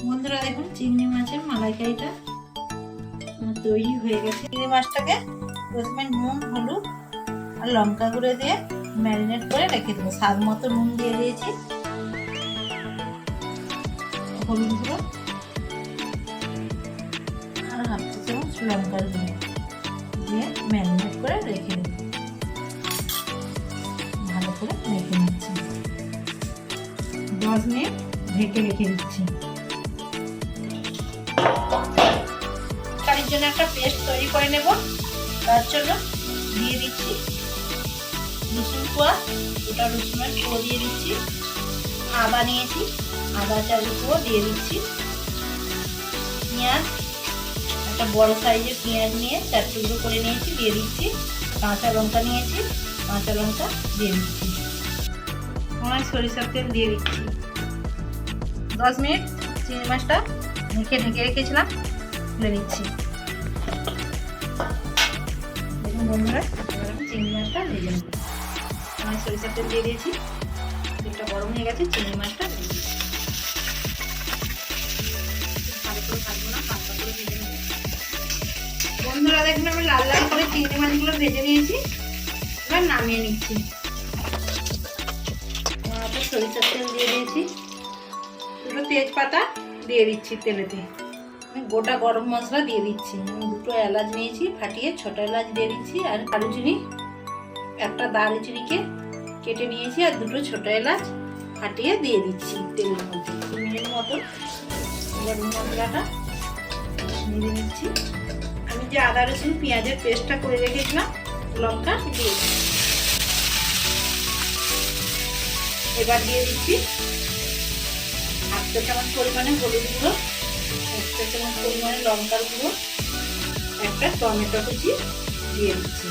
বন্ধুরা দেখুন চিংড়ি মাছের মালাইকারিটা তৈরি হয়ে গেছে। চিংড়ি মাছটাকে প্রথমে নুন, হলুদ আর লঙ্কা গুঁড়ো দিয়ে ম্যারিনেট করে রেখে দেবো। স্বাদ মতো নুন দিয়ে দিয়েছি, হলুদ গুঁড়ো আর হাফ চা চামচ লঙ্কার গুঁড়ো দিয়ে ম্যারিনেট করে রেখে দেবো। ভালো করে রেখে নিচ্ছি, 10 মিনিট ঢেকে রেখে দিচ্ছি। কারির জন্য একটা পেস্ট তৈরি করে নেব। তার জন্য দিয়ে দিচ্ছি রসুন কোয়া, ওটা রসুনের কোয়া দিয়ে দিচ্ছি। আদা নিয়েছি, আদা চালের কোয়া দিয়ে দিচ্ছি। পেঁয়াজ, একটা বড় সাইজের পেঁয়াজ নিয়ে 4 টুকরো করে নিয়েছি, দিয়ে দিচ্ছি। কাঁচা লঙ্কা নিয়েছি, কাঁচা লঙ্কা দিয়ে দিচ্ছি। আমার সরিষার তেল দিয়ে দিচ্ছি। 10 মিনিট চিংড়ি মাছটা ঢেকে রেখেছিলাম, তুলে নিচ্ছি। দেখুন বন্ধুরা, চিংড়ি মাছটা ভেজে নেব। আমি সরিষার তেল দিয়ে দিয়েছি, তেলটা গরম হয়ে গেছে। চিংড়ি মাছটা ভেজে নেব, ভালো করে ভাজবো না, হালকা করে ভেজে নেব। বন্ধুরা দেখুন আমি লাল লাল করে চিংড়ি মাছগুলো ভেজে নিয়েছি, এবার নামিয়ে নিচ্ছি। সরিষার তেল দিয়ে দিয়েছি, দুটো তেজপাতা দিয়ে দিচ্ছি তেলেতে। আমি গোটা গরম মশলা দিয়ে দিচ্ছি। আমি 2টো এলাচ নিয়েছি, ফাটিয়ে ছোট এলাচ দিয়ে দিচ্ছি। আর দারুচিনি, একটা দারুচিনিকে কেটে নিয়েছি, আর 2টো ছোট এলাচ ফাটিয়ে দিয়ে দিচ্ছি তেলের মধ্যে। 2 মিনিট মতো এবার মশলাটা নিয়ে নিচ্ছি। আমি যে আদা রসুন পেঁয়াজের পেস্টটা করে রেখেছিলাম, লঙ্কা দিয়ে দিচ্ছি। এবার দিয়ে দিচ্ছি হাফ চা চামচ পরিমাণে হলুদ গুঁড়ো, 1 চা চামচ পরিমাণে লঙ্কার গুঁড়ো, একটা টমেটো কুচি দিয়ে দিচ্ছি,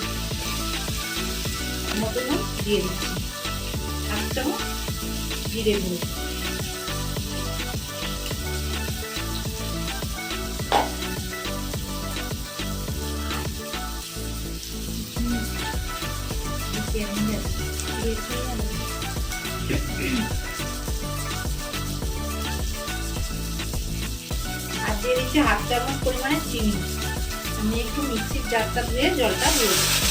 মতো নুন দিয়ে দিচ্ছি, হাফ চামচ জিরে গুঁড়ো। আর দিয়ে দিচ্ছি হাফ চামচ পরিমাণে চিনি। আমি একটু মিক্সির জারটা ধুয়ে জলটা দিয়ে দিচ্ছি।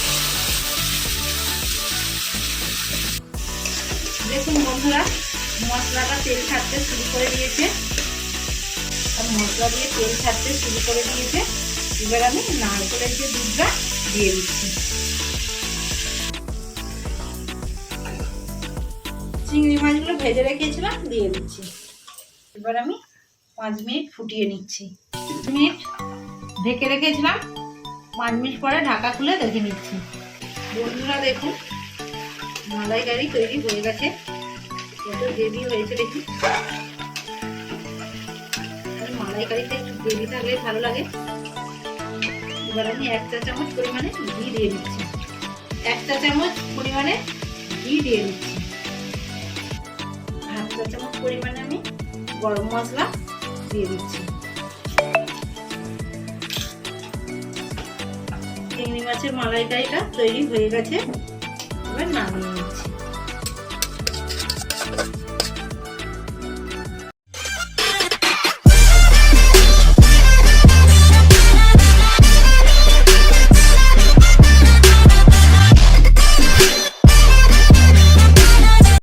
দেখুন বন্ধুরা, মশলাটা তেল ছাড়তে শুরু করে দিয়েছে, আর মশলা দিয়ে তেল ছাড়তে শুরু করে দিয়েছে। এবার আমি নারকেলের যে দুধটা দিয়ে দিচ্ছি। চিংড়ি মাছগুলো ভেজে রেখেছিলাম দিয়ে দিচ্ছি। এবার আমি 5 মিনিট ফুটিয়ে নিচ্ছি। 5 মিনিট ঢেকে রেখেছিলাম, 5 মিনিট পরে ঢাকা খুলে দেখে নিচ্ছি। বন্ধুরা দেখুন মালাইকারি তৈরি হয়ে গেছে, কত গ্রেভি হয়েছে দেখি। মালাইকারিতে একটু গ্রেভি থাকলে ভালো লাগে। এবার আমি 1 চা চামচ পরিমাণে ঘি দিয়ে দিচ্ছি। 1 চা চামচ পরিমাণে ঘি দিয়ে দিচ্ছি। হাফ চা চামচ পরিমাণে আমি গরম মশলা দিয়ে দিচ্ছি। চিংড়ি মাছের মালাইকারিটা তৈরি হয়ে গেছে, এবার নামিয়ে